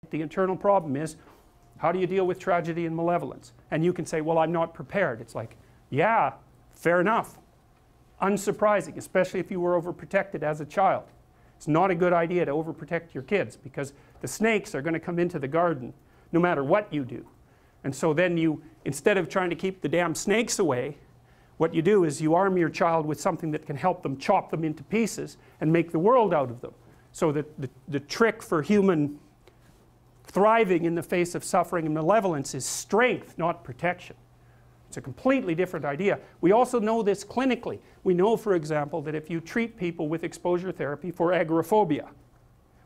The internal problem is, how do you deal with tragedy and malevolence? And you can say, well, I'm not prepared. It's like, yeah, fair enough. Unsurprising, especially if you were overprotected as a child. It's not a good idea to overprotect your kids, because the snakes are going to come into the garden no matter what you do. And so then you, instead of trying to keep the damn snakes away, what you do is you arm your child with something that can help them chop them into pieces and make the world out of them. So that the trick for human thriving in the face of suffering and malevolence is strength, not protection. It's a completely different idea. We also know this clinically. We know, for example, that if you treat people with exposure therapy for agoraphobia,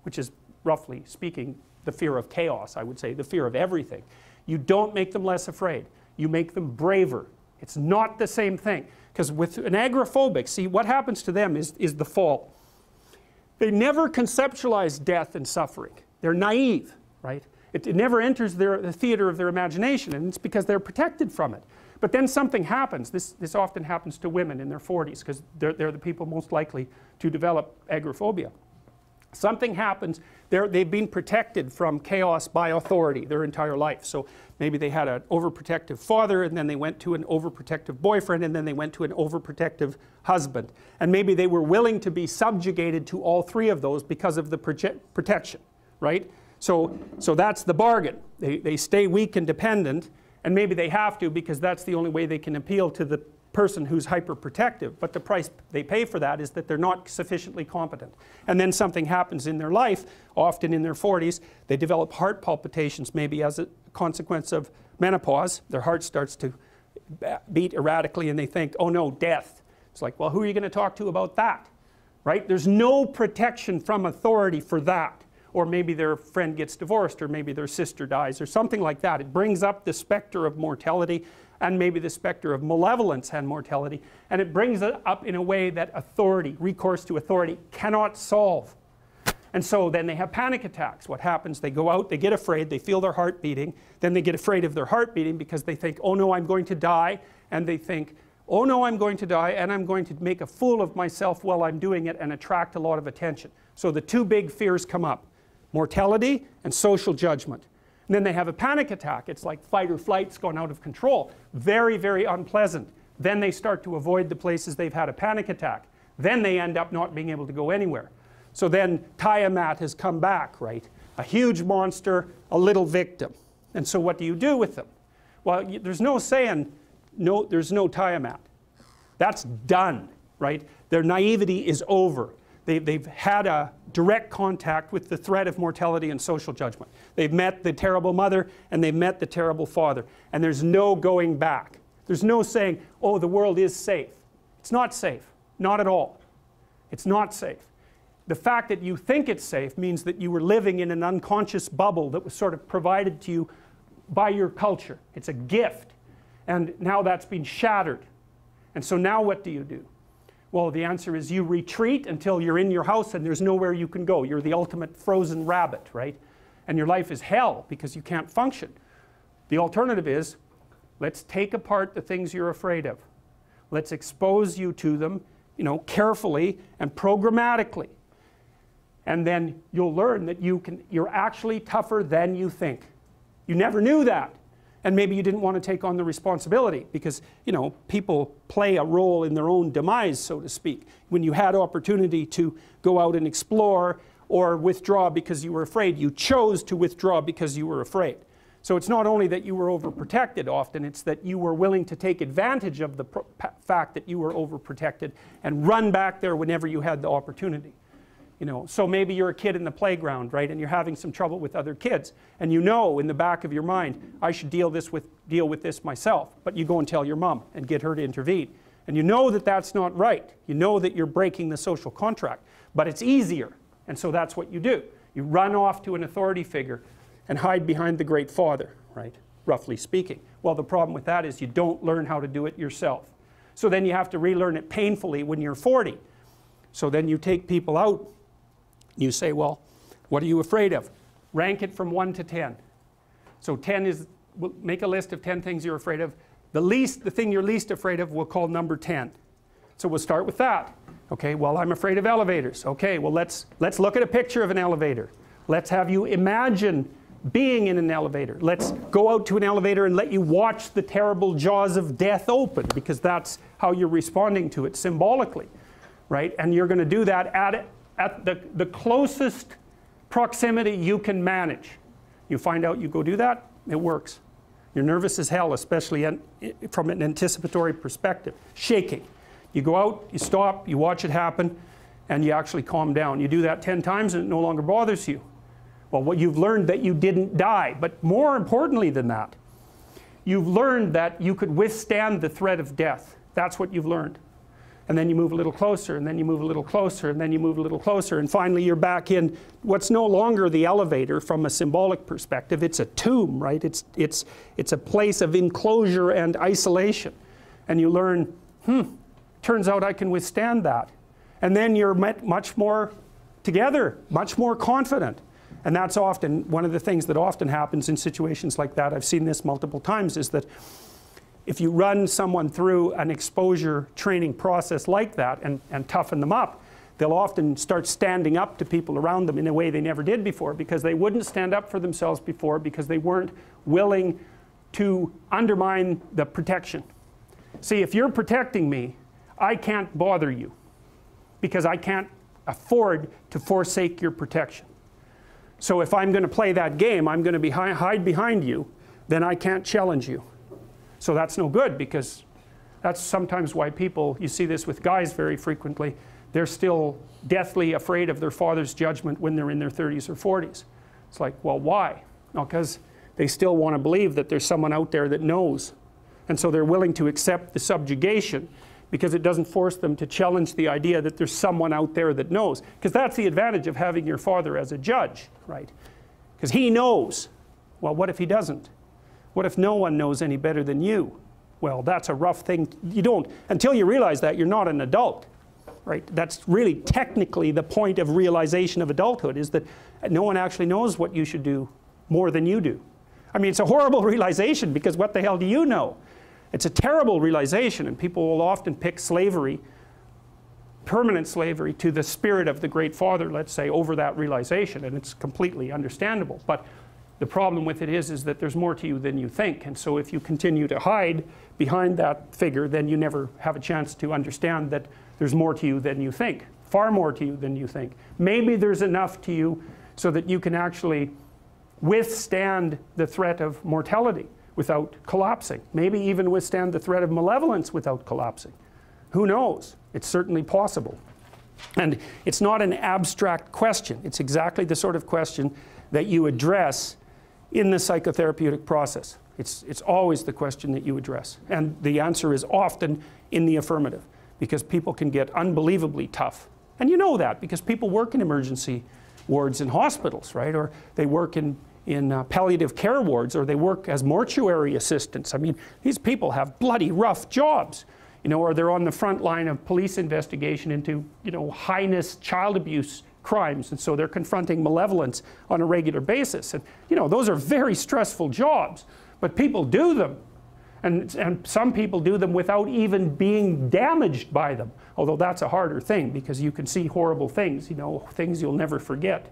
which is, roughly speaking, the fear of chaos, I would say, the fear of everything, you don't make them less afraid. You make them braver. It's not the same thing. Because with an agoraphobic, see, what happens to them is the fall. They never conceptualize death and suffering. They're naive, right? It never enters the theater of their imagination, and it's because they're protected from it. But then something happens. This often happens to women in their 40s, because they're the people most likely to develop agoraphobia. Something happens. They've been protected from chaos by authority their entire life. So maybe they had an overprotective father, and then they went to an overprotective boyfriend, and then they went to an overprotective husband. And maybe they were willing to be subjugated to all three of those because of the protection, right? So that's the bargain. They stay weak and dependent, and maybe they have to because that's the only way they can appeal to the person who's hyperprotective. But the price they pay for that is that they're not sufficiently competent. And then something happens in their life, often in their 40s. They develop heart palpitations, maybe as a consequence of menopause. Their heart starts to beat erratically, and they think, oh no, death. It's like, well, who are you going to talk to about that? Right? There's no protection from authority for that. Or maybe their friend gets divorced, or maybe their sister dies, or something like that. It brings up the specter of mortality, and maybe the specter of malevolence and mortality, and it brings it up in a way that authority, recourse to authority, cannot solve. And so then they have panic attacks. What happens? They go out, they get afraid, they feel their heart beating, then they get afraid of their heart beating because they think, oh no, I'm going to die, and they think, oh no, I'm going to die, and I'm going to make a fool of myself while I'm doing it and attract a lot of attention. So the two big fears come up: mortality and social judgment. And then they have a panic attack. It's like fight or flight's gone out of control. Very, very unpleasant. Then they start to avoid the places they've had a panic attack. Then they end up not being able to go anywhere. So then Tiamat has come back, right? A huge monster, a little victim. And so what do you do with them? Well, there's no saying, no, there's no Tiamat. That's done, right? Their naivety is over. They've had a direct contact with the threat of mortality and social judgment. They've met the terrible mother, and they've met the terrible father. And there's no going back. There's no saying, oh, the world is safe. It's not safe. Not at all. It's not safe. The fact that you think it's safe means that you were living in an unconscious bubble that was sort of provided to you by your culture. It's a gift. And now that's been shattered. And so now what do you do? Well, the answer is you retreat until you're in your house and there's nowhere you can go. You're the ultimate frozen rabbit, right? And your life is hell because you can't function. The alternative is, let's take apart the things you're afraid of. Let's expose you to them, carefully and programmatically. And then you'll learn that you're actually tougher than you think. You never knew that. And maybe you didn't want to take on the responsibility because, people play a role in their own demise, so to speak. When you had opportunity to go out and explore or withdraw because you were afraid, you chose to withdraw because you were afraid. So it's not only that you were overprotected often, it's that you were willing to take advantage of the fact that you were overprotected and run back there whenever you had the opportunity. So maybe you're a kid in the playground, right, and you're having some trouble with other kids, and in the back of your mind, I should deal with this myself, but you go and tell your mom and get her to intervene. And you know that that's not right. You know that you're breaking the social contract, but it's easier, and so that's what you do. You run off to an authority figure and hide behind the Great Father, right, roughly speaking. Well, the problem with that is you don't learn how to do it yourself. So then you have to relearn it painfully when you're 40. So then you take people out. You say, well, what are you afraid of? Rank it from 1 to 10. So 10 is, we'll make a list of 10 things you're afraid of. The thing you're least afraid of we'll call number 10. So we'll start with that. Okay, well, I'm afraid of elevators. Okay, well, let's look at a picture of an elevator. Let's have you imagine being in an elevator. Let's go out to an elevator and let you watch the terrible jaws of death open, because that's how you're responding to it symbolically, right? And you're going to do that at the closest proximity you can manage. You find out, you go do that, it works. You're nervous as hell, especially from an anticipatory perspective. Shaking. You go out, you stop, you watch it happen, and you actually calm down. You do that 10 times and it no longer bothers you. Well, what you've learned that you didn't die. But more importantly than that, you've learned that you could withstand the threat of death. That's what you've learned. And then you move a little closer, and then you move a little closer, and then you move a little closer, and finally you're back in what's no longer the elevator from a symbolic perspective. It's a tomb, right? It's a place of enclosure and isolation. And you learn, turns out I can withstand that. And then you're much more together, much more confident. And that's often one of the things that often happens in situations like that. I've seen this multiple times, is that if you run someone through an exposure training process like that and toughen them up, they'll often start standing up to people around them in a way they never did before, because they wouldn't stand up for themselves before, because they weren't willing to undermine the protection. See, if you're protecting me, I can't bother you, because I can't afford to forsake your protection. So if I'm going to play that game, I'm going to hide behind you, then I can't challenge you. So that's no good, because that's sometimes why people, you see this with guys very frequently, they're still deathly afraid of their father's judgment when they're in their 30s or 40s. It's like, well, why? No, because they still want to believe that there's someone out there that knows. And so they're willing to accept the subjugation, because it doesn't force them to challenge the idea that there's someone out there that knows. Because that's the advantage of having your father as a judge, right? Because he knows. Well, what if he doesn't? What if no one knows any better than you? Well, that's a rough thing. You don't, until you realize that, you're not an adult, right? That's really technically the point of realization of adulthood, is that no one actually knows what you should do more than you do. I mean, it's a horrible realization, because what the hell do you know? It's a terrible realization, and people will often pick slavery, permanent slavery, to the spirit of the Great Father, let's say, over that realization, and it's completely understandable. But the problem with it is that there's more to you than you think, and so if you continue to hide behind that figure, then you never have a chance to understand that there's more to you than you think, far more to you than you think. Maybe there's enough to you so that you can actually withstand the threat of mortality without collapsing. Maybe even withstand the threat of malevolence without collapsing. Who knows? It's certainly possible. And it's not an abstract question. It's exactly the sort of question that you address in the psychotherapeutic process. It's always the question that you address. And the answer is often in the affirmative, because people can get unbelievably tough. And you know that, because people work in emergency wards in hospitals, right? Or they work in palliative care wards, or they work as mortuary assistants. I mean, these people have bloody rough jobs, you know, or they're on the front line of police investigation into, you know, heinous child abuse crimes, and so they're confronting malevolence on a regular basis. And, you know, those are very stressful jobs, but people do them. And some people do them without even being damaged by them, although that's a harder thing, because you can see horrible things, you know, things you'll never forget.